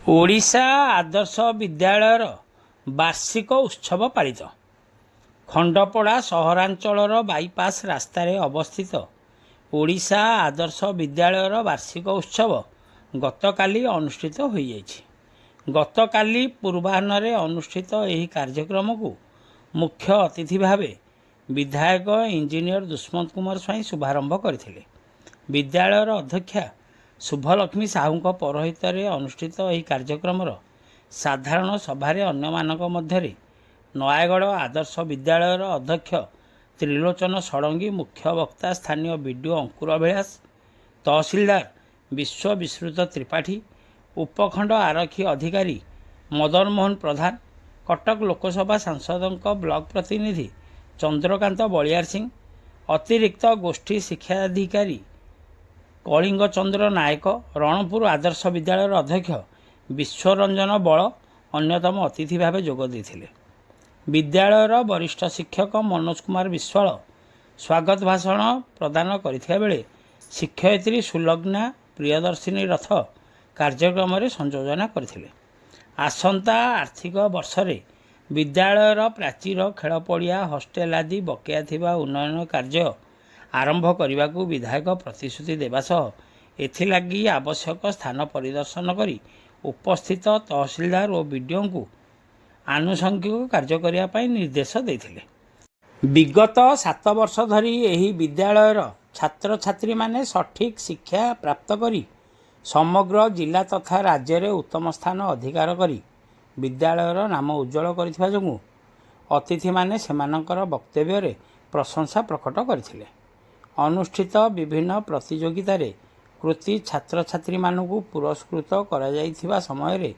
ଓଡ଼ିଶା ଆଦର୍ଶ ବିଦ୍ୟାଳୟର ବାର୍ଷିକ ଉତ୍ସବ ପାଳିତ। ଖଣ୍ଡପଡ଼ା ସହରାଞ୍ଚଳର ବାଇପାସ୍ ରାସ୍ତାରେ ଅବସ୍ଥିତ ଓଡ଼ିଶା ଆଦର୍ଶ ବିଦ୍ୟାଳୟର ବାର୍ଷିକ ଉତ୍ସବ ଗତକାଲି ଅନୁଷ୍ଠିତ ହୋଇଯାଇଛି। ଗତକାଲି ପୂର୍ବାହ୍ନରେ ଅନୁଷ୍ଠିତ ଏହି କାର୍ଯ୍ୟକ୍ରମକୁ ମୁଖ୍ୟ ଅତିଥି ଭାବେ ବିଧାୟକ ଇଞ୍ଜିନିୟର ଦୁଷ୍ମନ୍ତ କୁମାର ସ୍ୱାଇଁ ଶୁଭାରମ୍ଭ କରିଥିଲେ। ବିଦ୍ୟାଳୟର ଅଧ୍ୟକ୍ଷା ଶୁଭଲକ୍ଷ୍ମୀ ସାହୁଙ୍କ ପୌରୋହିତ୍ୟରେ ଅନୁଷ୍ଠିତ ଏହି କାର୍ଯ୍ୟକ୍ରମର ସାଧାରଣ ସଭାରେ ଅନ୍ୟମାନଙ୍କ ମଧ୍ୟରେ ନୟାଗଡ଼ ଆଦର୍ଶ ବିଦ୍ୟାଳୟର ଅଧ୍ୟକ୍ଷ ତ୍ରିଲୋଚନ ଷଡ଼ଙ୍ଗୀ, ମୁଖ୍ୟ ବକ୍ତା ସ୍ଥାନୀୟ ବିଡିଓ ଅଙ୍କୁର ଅଭିଳାଷ, ତହସିଲଦାର ବିଶ୍ୱବିଶ୍ରୁତ ତ୍ରିପାଠୀ, ଉପଖଣ୍ଡ ଆରକ୍ଷୀ ଅଧିକାରୀ ମଦନ ମୋହନ ପ୍ରଧାନ, କଟକ ଲୋକସଭା ସାଂସଦଙ୍କ ବ୍ଲକ ପ୍ରତିନିଧି ଚନ୍ଦ୍ରକାନ୍ତ ବଳିଆର ସିଂ, ଅତିରିକ୍ତ ଗୋଷ୍ଠୀ ଶିକ୍ଷାଧିକାରୀ କଳିଙ୍ଗ ଚନ୍ଦ୍ର ନାୟକ, ରଣପୁର ଆଦର୍ଶ ବିଦ୍ୟାଳୟର ଅଧ୍ୟକ୍ଷ ବିଶ୍ୱରଞ୍ଜନ ବଳ ଅନ୍ୟତମ ଅତିଥି ଭାବେ ଯୋଗ ଦେଇଥିଲେ। ବିଦ୍ୟାଳୟର ବରିଷ୍ଠ ଶିକ୍ଷକ ମନୋଜ କୁମାର ବିଶ୍ୱାଳ ସ୍ୱାଗତ ଭାଷଣ ପ୍ରଦାନ କରିଥିବା ବେଳେ ଶିକ୍ଷୟିତ୍ରୀ ସୁଲଗ୍ନା ପ୍ରିୟଦର୍ଶିନୀ ରଥ କାର୍ଯ୍ୟକ୍ରମରେ ସଂଯୋଜନା କରିଥିଲେ। ଆସନ୍ତା ଆର୍ଥିକ ବର୍ଷରେ ବିଦ୍ୟାଳୟର ପ୍ରାଚୀର, ଖେଳ ପଡ଼ିଆ, ହଷ୍ଟେଲ ଆଦି ବକେୟା ଥିବା ଉନ୍ନୟନ କାର୍ଯ୍ୟ ଆରମ୍ଭ କରିବାକୁ ବିଧାୟକ ପ୍ରତିଶ୍ରୁତି ଦେବା ସହ ଏଥିଲାଗି ଆବଶ୍ୟକ ସ୍ଥାନ ପରିଦର୍ଶନ କରି ଉପସ୍ଥିତ ତହସିଲଦାର ଓ ବିଡିଓଙ୍କୁ ଆନୁଷଙ୍ଗିକ କାର୍ଯ୍ୟ କରିବା ପାଇଁ ନିର୍ଦ୍ଦେଶ ଦେଇଥିଲେ। ବିଗତ 7 ବର୍ଷ ଧରି ଏହି ବିଦ୍ୟାଳୟର ଛାତ୍ରଛାତ୍ରୀମାନେ ସଠିକ୍ ଶିକ୍ଷା ପ୍ରାପ୍ତ କରି ସମଗ୍ର ଜିଲ୍ଲା ତଥା ରାଜ୍ୟରେ ଉତ୍ତମ ସ୍ଥାନ ଅଧିକାର କରି ବିଦ୍ୟାଳୟର ନାମ ଉଜ୍ଜ୍ୱଳ କରିଥିବା ଯୋଗୁଁ ଅତିଥିମାନେ ସେମାନଙ୍କର ବକ୍ତବ୍ୟରେ ପ୍ରଶଂସା ପ୍ରକଟ କରିଥିଲେ। ଅନୁଷ୍ଠିତ ବିଭିନ୍ନ ପ୍ରତିଯୋଗିତାରେ କୃତୀ ଛାତ୍ରଛାତ୍ରୀମାନଙ୍କୁ ପୁରସ୍କୃତ କରାଯାଇଥିବା ସମୟରେ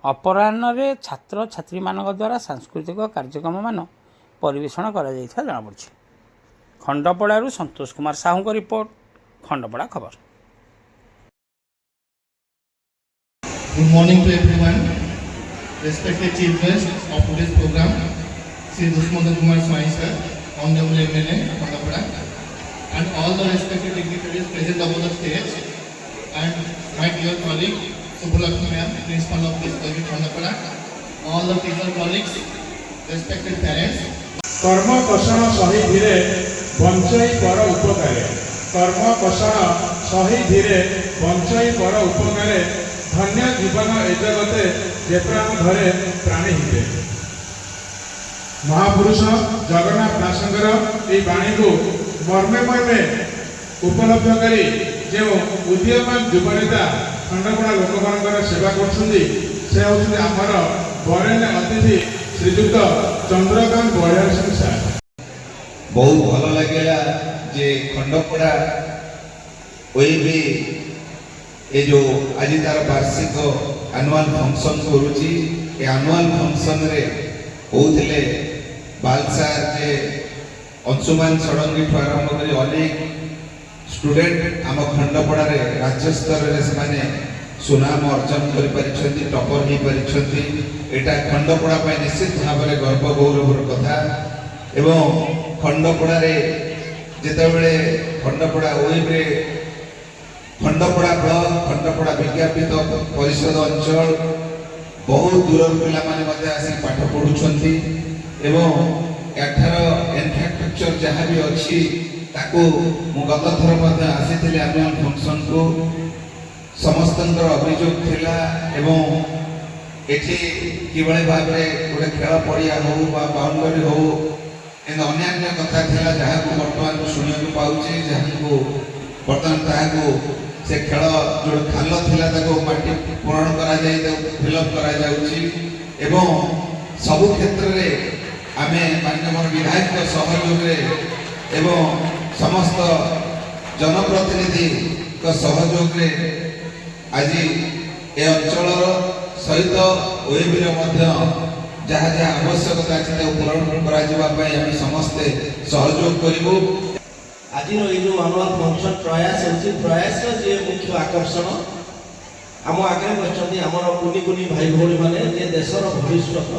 ଅପରାହ୍ନରେ ଛାତ୍ରଛାତ୍ରୀମାନଙ୍କ ଦ୍ୱାରା ସାଂସ୍କୃତିକ କାର୍ଯ୍ୟକ୍ରମମାନ ପରିବେଷଣ କରାଯାଇଥିବା ଜଣାପଡ଼ିଛି। ଖଣ୍ଡପଡ଼ାରୁ ସନ୍ତୋଷ କୁମାର ସାହୁଙ୍କ ରିପୋର୍ଟ, ଖଣ୍ଡପଡ଼ା ଖବର। Good morning to everyone. Respected Chief Guest of today's program, Sri Dushmant Kumar Swai sir, Honorable MLA, Khandapada, and all the respected dignitaries present above the stage, and my dear colleague Subhalakshmi ma'am, Principal of this college Khandapada, all the teacher colleagues, respected parents. कर्म कषण सही धीरे बंचई पर उपकारे, कर्म कषण सही धीरे बंचई पर उपकारे, धन्य जीवन ए जगते जे प्राण धरे प्राणी हिते। महापुरुष जगन्नाथ दासंकर এই বাণীକୁ মর্মে মর্মে উপলব্ধ କରି ଯେଉଁ ଉଦୀୟମାନ ଯୁବନେତା ଖଣ୍ଡପଡ଼ା ଲୋକମାନଙ୍କର ସେବା କରୁଛନ୍ତି ସେ ହେଉଛନ୍ତି ଆମର ବରେଣ୍ୟ ଅତିଥି ଶ୍ରୀଯୁକ୍ତ ଚନ୍ଦ୍ରକାନ୍ତ ବଳିଆର ସିଂ ସାର୍। ବହୁତ ଭଲ ଲାଗିଲା ଯେ ଖଣ୍ଡପଡ଼ା ଓଇବି ଏ ଯେଉଁ ଆଜି ତାର ବାର୍ଷିକ ଆନୁଆଲ ଫଙ୍କସନ୍ କରୁଛି। ଏ ଆନୁଆଲ ଫଙ୍କସନ୍ରେ କହୁଥିଲେ ବାଲସାର ଯେ ଅଂଶୁମାନ ଷଡ଼ଙ୍ଗୀଠୁ ଆରମ୍ଭ କରି ଅନେକ ଷ୍ଟୁଡେଣ୍ଟ ଆମ ଖଣ୍ଡପଡ଼ାରେ ରାଜ୍ୟସ୍ତରରେ ସେମାନେ ସୁନାମ ଅର୍ଜନ କରିପାରିଛନ୍ତି, ଟପର ହୋଇପାରିଛନ୍ତି। ଏଇଟା ଖଣ୍ଡପଡ଼ା ପାଇଁ ନିଶ୍ଚିତ ଭାବରେ ଗର୍ବ ଗୌରବର କଥା। ଏବଂ ଖଣ୍ଡପଡ଼ାରେ ଯେତେବେଳେ ଖଣ୍ଡପଡ଼ା ଓଏବ୍ରେ ଖଣ୍ଡପଡ଼ା ବ୍ଲକ, ଖଣ୍ଡପଡ଼ା ବିଜ୍ଞାପିତ ପରିଷଦ ଅଞ୍ଚଳ ବହୁତ ଦୂରରୁ ପିଲାମାନେ ମଧ୍ୟ ଆସି ପାଠ ପଢ଼ୁଛନ୍ତି ଏବଂ ଏଠାର ଇନଫ୍ରାଷ୍ଟ୍ରକ୍ଚର ଯାହା ବି ଅଛି ତାକୁ ମୁଁ ଗତଥର ମଧ୍ୟ ଆସିଥିଲି ଆନୁଆଲ ଫଙ୍କସନ୍କୁ। ସମସ୍ତଙ୍କର ଅଭିଯୋଗ ଥିଲା ଏବଂ ଏଠି କିଭଳି ଭାବରେ ଗୋଟେ ଖେଳ ପଡ଼ିଆ ହେଉ ବା ବାଉଣ୍ଡରୀ ହେଉ ଏମିତି ଅନ୍ୟାନ୍ୟ କଥା ଥିଲା ଯାହାକୁ ବର୍ତ୍ତମାନ ଶୁଣିବାକୁ ପାଉଛି, ଯାହାକୁ ବର୍ତ୍ତମାନ ତାହାକୁ ସେ ଖେଳ ଯେଉଁ ଖାଲ ଥିଲା ତାକୁ ମାଟି ପୂରଣ କରାଯାଇ ଫିଲ୍ଅପ୍ କରାଯାଉଛି ଏବଂ ସବୁ କ୍ଷେତ୍ରରେ ଆମେ ମାନ୍ୟବର ବିଧାୟକଙ୍କ ସହଯୋଗରେ ଏବଂ ସମସ୍ତ ଜନପ୍ରତିନିଧିଙ୍କ ସହଯୋଗରେ ଆଜି ଏ ଅଞ୍ଚଳର ସହିତ ଓଏବିର ମଧ୍ୟ ଯାହା ଯାହା ଆବଶ୍ୟକତା ଅଛି ତାକୁ ପୂରଣ କରାଯିବା ପାଇଁ ଆମେ ସମସ୍ତେ ସହଯୋଗ କରିବୁ। ଆଜିର ଏଇ ଯେଉଁ ଆନୁଆଲ ଫଙ୍କସନ୍ ପ୍ରୟାସ ହେଉଛି, ପ୍ରୟାସର ଯିଏ ମୁଖ୍ୟ ଆକର୍ଷଣ ଆମ ଆଗରେ ବସିଛନ୍ତି ଆମର କୁନି କୁନି ଭାଇ ଭଉଣୀମାନେ ଯେ ଦେଶର ଭବିଷ୍ୟତ।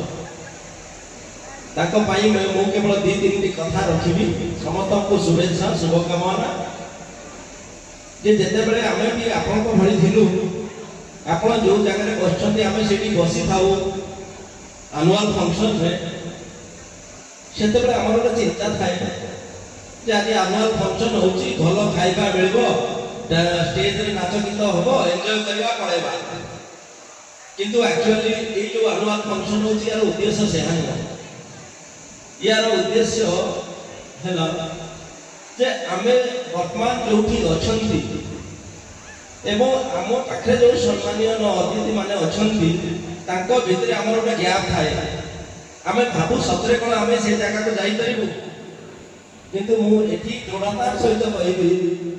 ତାଙ୍କ ପାଇଁ ମୁଁ କେବଳ 2-3ଟି କଥା ରଖିବି। ସମସ୍ତଙ୍କୁ ଶୁଭେଚ୍ଛା, ଶୁଭକାମନା। ଯେ ଯେତେବେଳେ ଆମେ ବି ଆପଣଙ୍କ ଭଳି ଥିଲୁ ଆପଣ ଯେଉଁ ଜାଗାରେ ବସିଛନ୍ତି ଆମେ ସେଠି ବସିଥାଉ ଆନୁଆଲ ଫଙ୍କସନରେ, ସେତେବେଳେ ଆମର ଗୋଟେ ଚିନ୍ତା ଥାଏ ଯେ ଆଜି ଆନୁଆଲ ଫଙ୍କସନ ହେଉଛି, ଭଲ ଖାଇବା ମିଳିବ, ଷ୍ଟେଜରେ ନାଚ ଗୀତ ହବ, ଏନ୍ଜୟ କରିବା, ପଳେଇବା। କିନ୍ତୁ ଆକ୍ଚୁଆଲି ଏଇ ଯେଉଁ ଆନୁଆଲ ଫଙ୍କସନ ହେଉଛି ୟାର ଉଦ୍ଦେଶ୍ୟ ସେହା ନୁହଁ। ୟାର ଉଦ୍ଦେଶ୍ୟ ହେଲା ଯେ ଆମେ ବର୍ତ୍ତମାନ ଯେଉଁଠି ଅଛନ୍ତି ଏବଂ ଆମ ପାଖରେ ଯେଉଁ ସମ୍ମାନୀୟ ଅତିଥିମାନେ ଅଛନ୍ତି ତାଙ୍କ ଭିତରେ ଆମର ଗୋଟେ ଗ୍ୟାପ୍ ଥାଏ। ଆମେ ଭାବୁ ସତରେ କ'ଣ ଆମେ ସେ ଜାଗାକୁ ଯାଇପାରିବୁ? କିନ୍ତୁ ମୁଁ ଏଠି ଦୃଢ଼ତାର ସହିତ କହିବି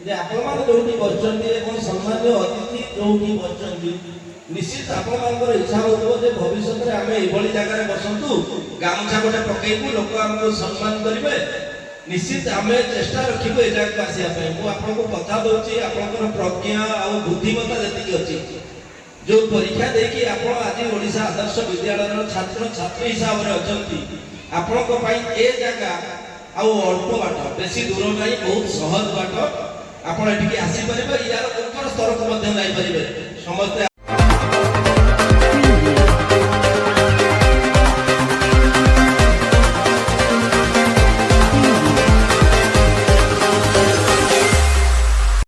ଯେ ଆପଣମାନେ ଯେଉଁଠି ବସିଛନ୍ତି ଏବଂ ସମ୍ମାନୀୟ ଅତିଥି ଯେଉଁଠି ବସିଛନ୍ତି, ନିଶ୍ଚିତ ଆପଣମାନଙ୍କର ଇଚ୍ଛା ହେଉଥିବ ଯେ ଭବିଷ୍ୟତରେ ଆମେ ଏଭଳି ଜାଗାରେ ବସନ୍ତୁ, ଗାମୁଛା ଗୋଟେ ପକେଇବୁ, ଲୋକ ଆମକୁ ସମ୍ମାନ କରିବେ। ନିଶ୍ଚିତ ଆମେ ଚେଷ୍ଟା ରଖିବୁ ଏ ଜାଗାକୁ ଆସିବା ପାଇଁ। ମୁଁ ଆପଣଙ୍କୁ କଥା ଦେଉଛି, ଆପଣଙ୍କର ପ୍ରଜ୍ଞା ଆଉ ବୁଦ୍ଧିମତ୍ତା ଯେତିକି ଅଛି, ଯେଉଁ ପରୀକ୍ଷା ଦେଇକି ଆପଣ ଆଜି ଓଡ଼ିଶା ଆଦର୍ଶ ବିଦ୍ୟାଳୟର ଛାତ୍ରଛାତ୍ରୀ ହିସାବରେ ଅଛନ୍ତି, ଆପଣଙ୍କ ପାଇଁ ଏ ଜାଗା ଆଉ ଅଳ୍ପ ବାଟ, ବେଶୀ ଦୂର ନାହିଁ, ବହୁତ ସହଜ ବାଟ। ଆପଣ ଏଠିକି ଆସିପାରିବେ, ୟାର ଉପର ସ୍ତରକୁ ମଧ୍ୟ ଯାଇପାରିବେ ସମସ୍ତେ।